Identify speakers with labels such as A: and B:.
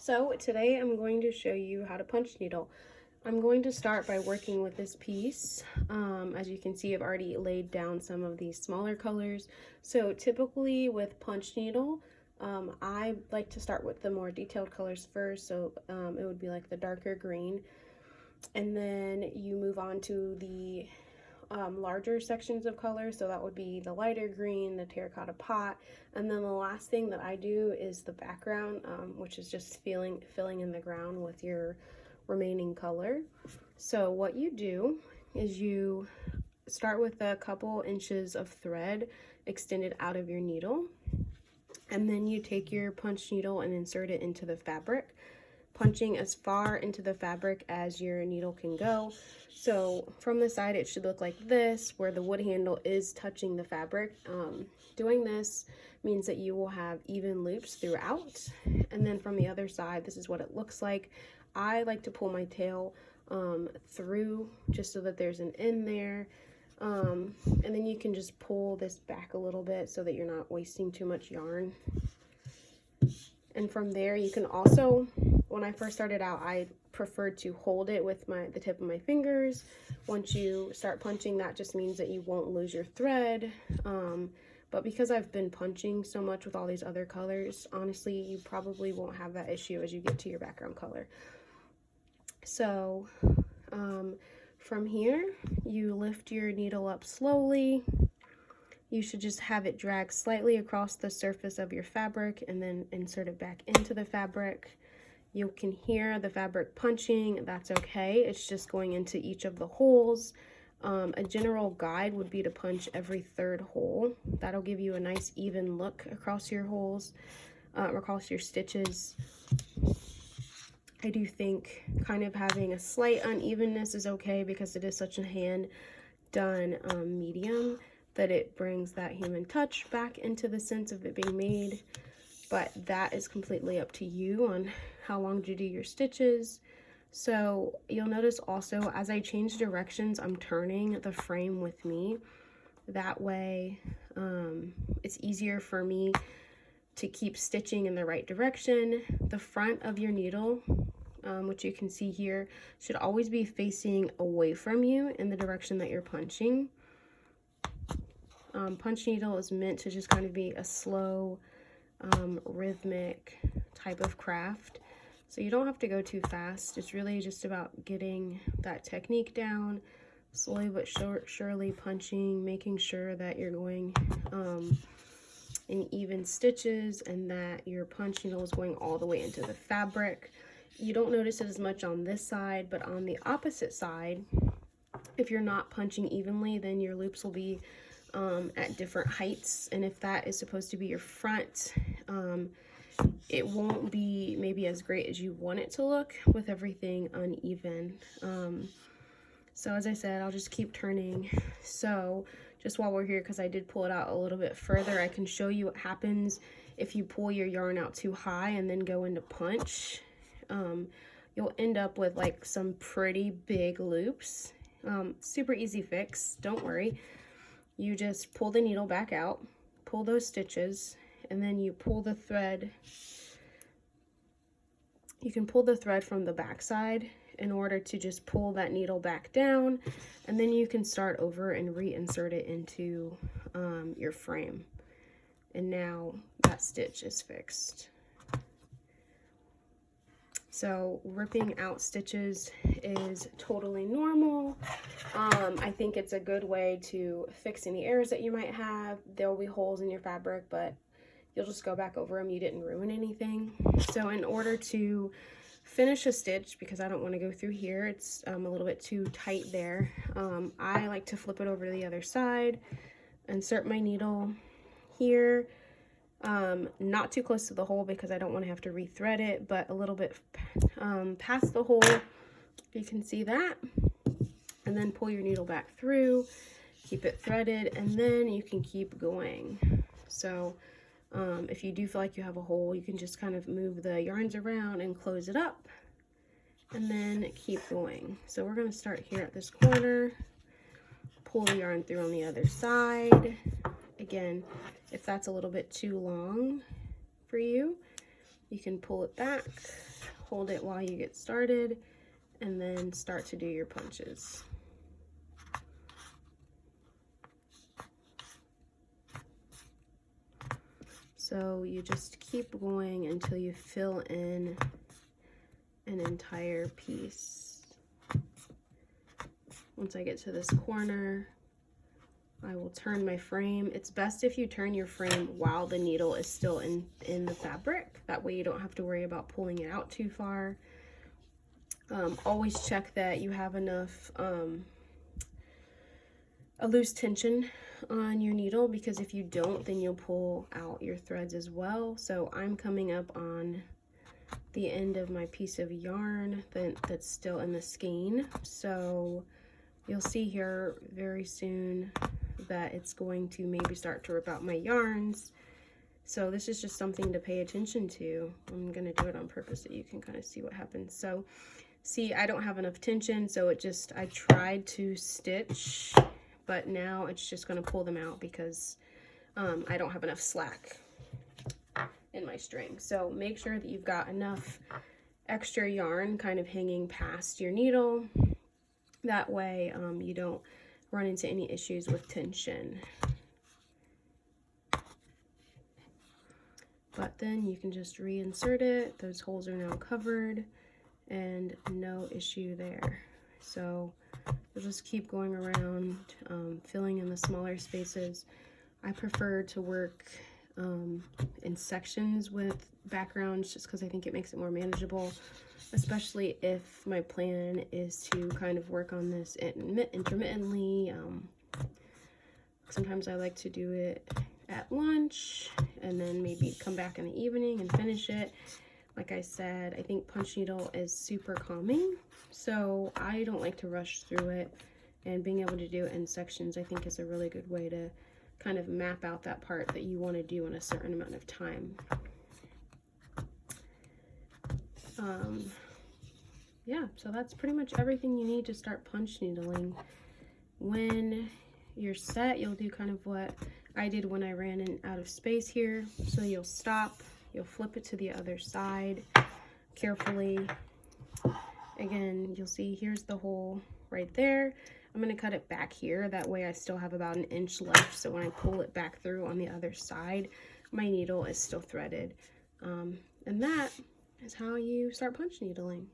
A: So today I'm going to show you how to punch needle. I'm going to start by working with this piece. As you can see, I've already laid down some of these smaller colors. So typically with punch needle, I like to start with the more detailed colors first. So it would be like the darker green. And then you move on to the larger sections of color, so that would be the lighter green, the terracotta pot, and then the last thing that I do is the background, which is just filling in the ground with your remaining color. So what you do is you start with a couple inches of thread extended out of your needle, and then you take your punch needle and insert it into the fabric, punching as far into the fabric as your needle can go. So from the side it should look like this, where the wood handle is touching the fabric. Doing this means that you will have even loops throughout, and then from the other side this is what it looks like. I like to pull my tail through just so that there's an end there, and then you can just pull this back a little bit so that you're not wasting too much yarn. And from there you can also, when I first started out, I preferred to hold it with the tip of my fingers. Once you start punching, that just means that you won't lose your thread. But because I've been punching so much with all these other colors, honestly, you probably won't have that issue as you get to your background color. So from here, you lift your needle up slowly. You should just have it drag slightly across the surface of your fabric and then insert it back into the fabric. You can hear the fabric punching, that's okay. It's just going into each of the holes. A general guide would be to punch every third hole. That'll give you a nice even look across your holes, across your stitches. I do think kind of having a slight unevenness is okay because it is such a hand done medium that it brings that human touch back into the sense of it being made. But that is completely up to you on how long to do your stitches. So you'll notice also as I change directions, I'm turning the frame with me. That way it's easier for me to keep stitching in the right direction. The front of your needle, which you can see here, should always be facing away from you in the direction that you're punching. Punch needle is meant to just kind of be a slow, rhythmic type of craft. So you don't have to go too fast. It's really just about getting that technique down, slowly but surely punching, making sure that you're going in even stitches and that your punch needle is going all the way into the fabric. You don't notice it as much on this side, but on the opposite side, if you're not punching evenly, then your loops will be at different heights, and if that is supposed to be your front, it won't be maybe as great as you want it to look with everything uneven. So as I said, I'll just keep turning. So just while we're here, because I did pull it out a little bit further, I can show you what happens if you pull your yarn out too high and then go into punch. You'll end up with like some pretty big loops. Super easy fix, don't worry. You just pull the needle back out, pull those stitches, and then you pull the thread. You can pull the thread from the back side in order to just pull that needle back down, and then you can start over and reinsert it into your frame. And now that stitch is fixed. So ripping out stitches is totally normal. I think it's a good way to fix any errors that you might have. There will be holes in your fabric, but you'll just go back over them. You didn't ruin anything. So in order to finish a stitch, because I don't want to go through here, it's a little bit too tight there, I like to flip it over to the other side, insert my needle here. Not too close to the hole because I don't want to have to rethread it, but a little bit past the hole, you can see that, and then pull your needle back through, keep it threaded, and then you can keep going. So if you do feel like you have a hole, you can just kind of move the yarns around and close it up, and then keep going. So we're going to start here at this corner, pull the yarn through on the other side. Again, if that's a little bit too long for you, You can pull it back, hold it while you get started, and then start to do your punches. So you just keep going until you fill in an entire piece. Once I get to this corner, I will turn my frame. It's best if you turn your frame while the needle is still in the fabric. That way you don't have to worry about pulling it out too far. Always check that you have enough a loose tension on your needle, because if you don't, then you'll pull out your threads as well. So I'm coming up on the end of my piece of yarn that's still in the skein. So you'll see here very soon that it's going to maybe start to rip out my yarns. So this is just something to pay attention to. I'm going to do it on purpose so you can kind of see what happens. So see, I don't have enough tension, so I tried to stitch, but now it's just going to pull them out because I don't have enough slack in my string. So make sure that you've got enough extra yarn kind of hanging past your needle. That way you don't run into any issues with tension. But then you can just reinsert it. Those holes are now covered and no issue there. So you'll just keep going around, filling in the smaller spaces. I prefer to work in sections with backgrounds just because I think it makes it more manageable, especially if my plan is to kind of work on this intermittently. Sometimes I like to do it at lunch and then maybe come back in the evening and finish it. Like I said, I think punch needle is super calming, so I don't like to rush through it, and being able to do it in sections I think is a really good way to kind of map out that part that you want to do in a certain amount of time. Yeah, so that's pretty much everything you need to start punch needling. When you're set, you'll do kind of what I did when I ran out of space here. So you'll stop, you'll flip it to the other side carefully. Again, you'll see here's the hole right there. I'm going to cut it back here. That way I still have about an inch left. So when I pull it back through on the other side, my needle is still threaded. And that is how you start punch needling.